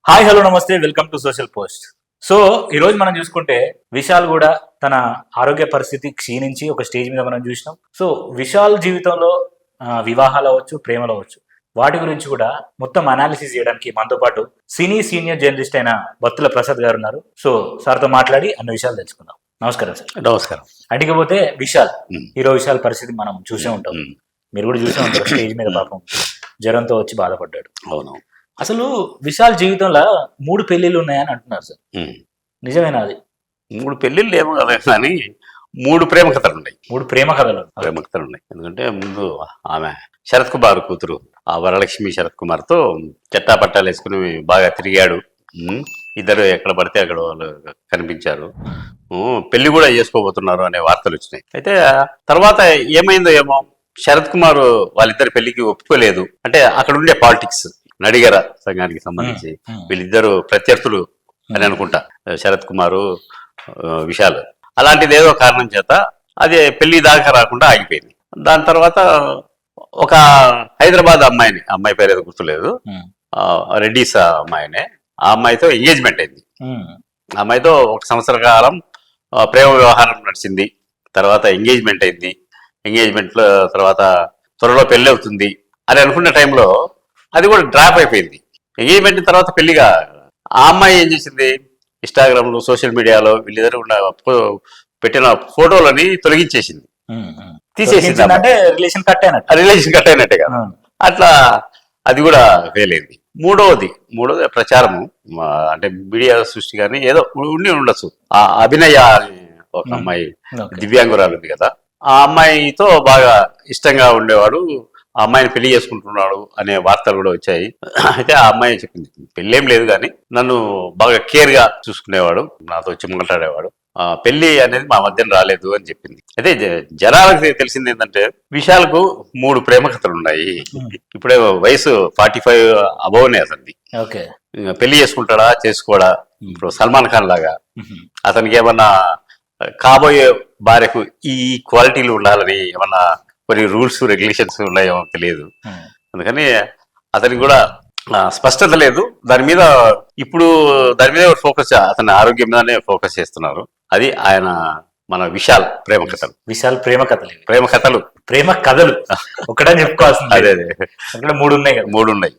Hi hello నమస్తే welcome to social post. So ఈ రోజు మనం చూసుకుంటే విశాల్ కూడా తన ఆరోగ్య పరిస్థితి క్షీణించి ఒక స్టేజ్ మీద మనం చూసినాం. సో విశాల్ జీవితంలో వివాహాలు అవ్వచ్చు, ప్రేమలు అవ్వచ్చు, వాటి గురించి కూడా మొత్తం అనాలిసిస్ చేయడానికి మనతో పాటు సినీ సీనియర్ జర్నలిస్ట్ అయిన బత్తుల ప్రసాద్ గారు ఉన్నారు. సో సార్తో మాట్లాడి అన్ని విషయాలు తెలుసుకుందాం. నమస్కారం సార్. నమస్కారం. అడిగిపోతే విశాల్, హీరో విశాల్ పరిస్థితి మనం చూసే ఉంటాం, మీరు కూడా చూసే ఉంటారు. స్టేజ్ మీద పాపం జ్వరంతో వచ్చి బాధపడ్డాడు. అవును. అసలు విశాల్ జీవితంలో 3 పెళ్లిళ్ళు ఉన్నాయని అంటున్నారు సార్, నిజమేనా? అది 3 పెళ్లిళ్ళు ఏమో కదా, కానీ 3 ప్రేమ కథలు ఉన్నాయి. 3 ప్రేమ కథలు ఉన్నాయి. ఎందుకంటే ముందు ఆమె శరత్ కుమార్ కూతురు ఆ వరలక్ష్మి శరత్ కుమార్ తో చెట్టా పట్టాలు వేసుకుని బాగా తిరిగాడు. ఇద్దరు ఎక్కడ పడితే అక్కడ వాళ్ళు కనిపించారు. పెళ్లి కూడా చేసుకోబోతున్నారు అనే వార్తలు వచ్చినాయి. అయితే తర్వాత ఏమైందో ఏమో, శరత్ కుమార్ వాళ్ళిద్దరి పెళ్లికి ఒప్పుకోలేదు. అంటే అక్కడ ఉండే పాలిటిక్స్, నడిగర సంఘానికి సంబంధించి వీళ్ళిద్దరు ప్రత్యర్థులు అని అనుకుంటా, శరత్ కుమారు విశాల్. అలాంటిది ఏదో కారణం చేత అది పెళ్లి దాకా రాకుండా ఆగిపోయింది. దాని తర్వాత ఒక హైదరాబాద్ అమ్మాయి పేరు ఏదో గుర్తులేదు, రెడ్డిస్ అమ్మాయినే, ఆ అమ్మాయితో ఎంగేజ్మెంట్ అయింది. ఆ అమ్మాయితో 1 సంవత్సర కాలం ప్రేమ వ్యవహారం నడిచింది. తర్వాత ఎంగేజ్మెంట్ అయింది. ఎంగేజ్మెంట్ తర్వాత త్వరలో పెళ్లి అవుతుంది అని అనుకున్న టైంలో అది కూడా డ్రాప్ అయిపోయింది. ఎంగేజ్మెంట్ తర్వాత పెళ్లిగా ఆ అమ్మాయి ఏం చేసింది, ఇన్స్టాగ్రామ్ లో సోషల్ మీడియాలో వీళ్ళిద్దరు పెట్టిన ఫోటోలని తొలగించేసింది, తీసేసింది. అంటే రిలేషన్ కట్ అయినట్టే కదా. అట్లా అది కూడా ఫెయిల్ అయింది. మూడవది ప్రచారము, అంటే మీడియా సృష్టి కానీ ఏదో ఉండి ఉండొచ్చు. ఆ అభినయ ఒక అమ్మాయి దివ్యాంగురాలు ఉంది కదా, ఆ అమ్మాయితో బాగా ఇష్టంగా ఉండేవాడు, ఆ అమ్మాయిని పెళ్లి చేసుకుంటున్నాడు అనే వార్తలు కూడా వచ్చాయి. అయితే ఆ అమ్మాయి చెప్పింది, పెళ్ళేం లేదు కానీ నన్ను బాగా కేర్ గా చూసుకునేవాడు, నాతో వచ్చి మాట్లాడేవాడు, పెళ్లి అనేది మా మధ్యన రాలేదు అని చెప్పింది. అయితే జనాలకు తెలిసింది ఏంటంటే విశాల్కు 3 ప్రేమ కథలు ఉన్నాయి. ఇప్పుడే వయసు 45 అబౌనే అతనిది. పెళ్లి చేసుకుంటాడా చేసుకోడా? ఇప్పుడు సల్మాన్ ఖాన్ లాగా అతనికి ఏమన్నా కాబోయే భార్యకు ఈ క్వాలిటీలు ఉండాలని ఏమన్నా కొన్ని రూల్స్ రెగ్యులేషన్స్ ఉన్నాయో తెలియదు. అందుకని అతనికి కూడా స్పష్టత లేదు దాని మీద. ఇప్పుడు దాని మీద ఫోకస్, అతని ఆరోగ్యం మీదనే ఫోకస్ చేస్తున్నారు. అది ఆయన మన విశాల్ ప్రేమ కథలు. ప్రేమ కథలు ఒకటే చెప్పుకోవాల్సింది. అదే అక్కడ 3 ఉన్నాయి కదా. 3 ఉన్నాయి.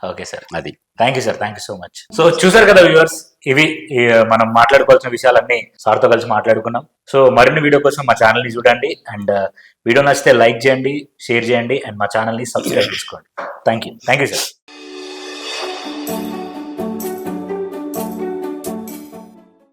ఓకే సార్, అది. Thank you sir, thank you so much. So చూసారు కదా వ్యూవర్స్, ఇవి మనం మాట్లాడుకోవాల్సిన విషయాలన్నీ సార్తో కలిసి మాట్లాడుకున్నాం. సో మరిన్ని వీడియో కోసం మా ఛానల్ ని చూడండి, అండ్ వీడియో నచ్చితే లైక్ చేయండి, షేర్ చేయండి, అండ్ మా ఛానల్ ని సబ్స్క్రైబ్ చేసుకోండి. Thank you sir.